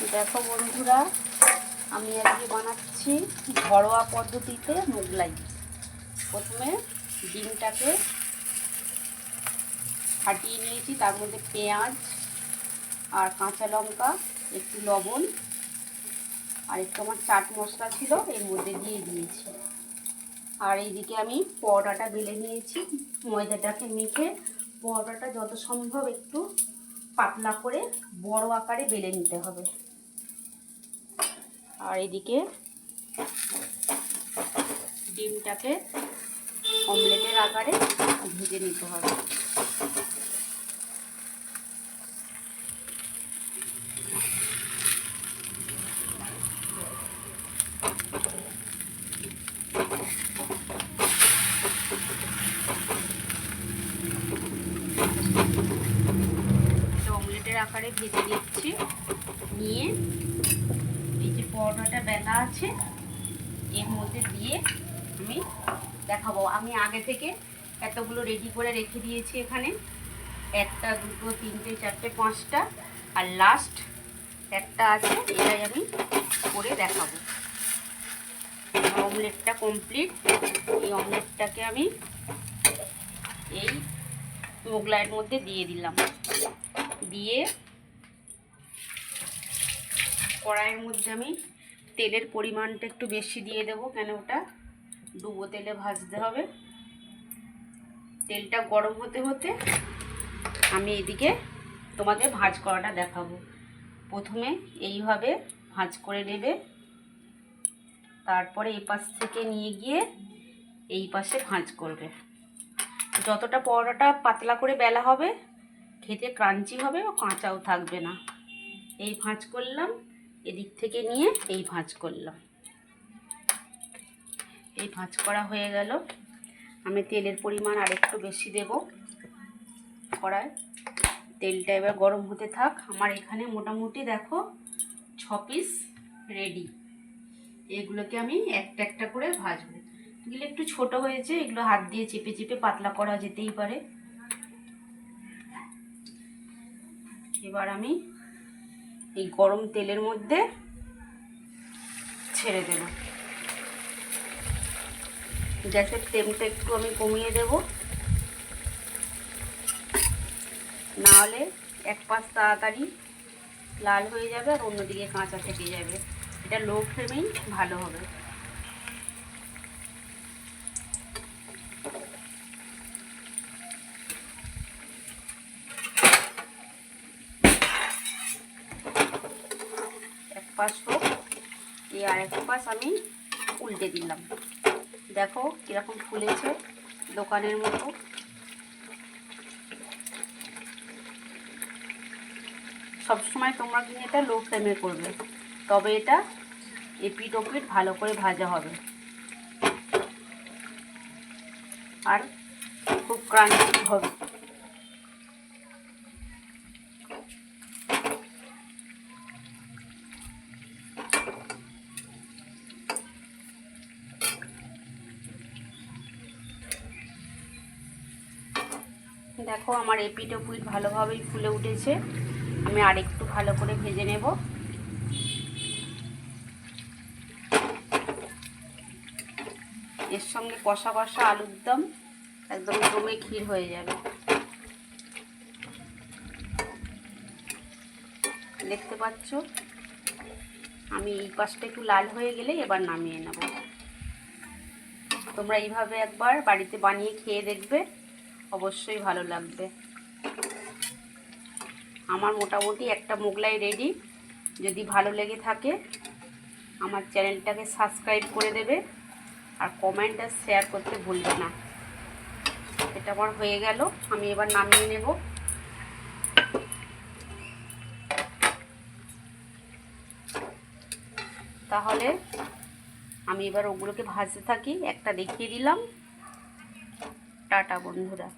দেখো বন্ধুরা, আমি আজকে বানাচ্ছি ঘরোয়া পদ্ধতিতে মোগলাই। প্রথমে ডিমটাকে ফাটিয়ে নিয়েছি, তার মধ্যে পেঁয়াজ আর কাঁচা লঙ্কা, একটু লবণ আর একটু আমার চাট মশলা ছিল, এর মধ্যে দিয়ে দিয়েছি। আর এইদিকে আমি পরোটাটা বেলে নিয়েছি। ময়দাটাকে মেখে পরোটাটা যত সম্ভব একটু পাতলা করে বড় আকারে বেলে নিতে হবে। আর এদিকে ডিমটাকে অমলেটের আকারে ভেজে নিতে হবে। অমলেটের আকারে ভেজে নিচ্ছি। নিয়ে এই যে পরোটাটা বেলা আছে এর মধ্যে দিয়ে আমি দেখাবো। আমি আগে থেকে এতগুলো রেডি করে রেখে দিয়েছি। এখানে 1, 2, 3, 4, 5টা আর লাস্ট একটা আছে, এটাই আমি করে দেখাবো। অমলেটটা কমপ্লিট। এই অমলেটটাকে আমি এই মোগলাইয়ের মধ্যে দিয়ে দিলাম। দিয়ে কড়াইয়ের মধ্যে আমি তেলের পরিমাণটা একটু বেশি দিয়ে দেবো, কেন ওটা ডুবো তেলে ভাজতে হবে। তেলটা গরম হতে হতে আমি এদিকে তোমাদের ভাজ করাটা দেখাবো। প্রথমে এইভাবে ভাজ করে নেবে, তারপরে এই পাশ থেকে নিয়ে গিয়ে এই পাশে ভাঁজ করবে। যতটা পরোটাটা পাতলা করে বেলা হবে খেতে ক্রাঞ্চি হবে ও কাঁচাও থাকবে না। এই ভাঁজ করলাম, এদিক থেকে নিয়ে এই ভাঁজ করলাম। এই ভাঁজ করা হয়ে গেল। আমি তেলের পরিমাণ আরেকটু বেশি দেব কড়ায়। তেলটা এবার গরম হতে থাক। আমার এখানে মোটামুটি দেখো 6 পিস রেডি। এগুলোকে আমি একটা একটা করে ভাজবো। এগুলো একটু ছোট হয়েছে, এগুলো হাত দিয়ে চেপে চেপে পাতলা করা যেতেই পারে। এবার আমি এই গরম তেলের মধ্যে ছেড়ে দেব। গ্যাসের ফ্লেমটা একটু আমি কমিয়ে দেব, নাহলে এক পাশ তাড়াতাড়ি লাল হয়ে যাবে আর অন্যদিকে কাঁচা থেকে যাবে। এটা লো ফ্লেমেই ভালো হবে। এক পাশ হোক, এই আর এক পাশ আমি উল্টে দিলাম। দেখো কীরকম ফুলেছে, দোকানের মতো। সবসময় তোমরা কিন্তু এটা লো ফ্লেমে করবে, তবে এটা এপিট ওপিট ভালো করে ভাজা হবে আর খুব ক্রাঞ্চি হবে। দেখো আমার এপিট ওপিট ভালোভাবেই ফুলে উঠেছে। আমি আরেকটু ভালো করে ভেজে নেব। এর সঙ্গে কষা কষা আলুর দম একদম জমে ক্ষীর হয়ে যাবে। দেখতে পাচ্ছ আমি এই পাশটা একটু লাল হয়ে গেলে এবার নামিয়ে নেব। তোমরা এইভাবে একবার বাড়িতে বানিয়ে খেয়ে দেখবে, অবশ্যই ভালো লাগবে। আমার মোটামুটি একটা মোগলাই রেডি। যদি ভালো লেগে থাকে আমার চ্যানেলটাকে সাবস্ক্রাইব করে দেবে আর কমেন্ট আর শেয়ার করতে ভুলবে না। এটা আমার হয়ে গেল, আমি এবার নামিয়ে নেব। তাহলে আমি এবার ওগুলোকে ভাজতে থাকি। একটা দেখিয়ে দিলাম। টাটা বন্ধুরা।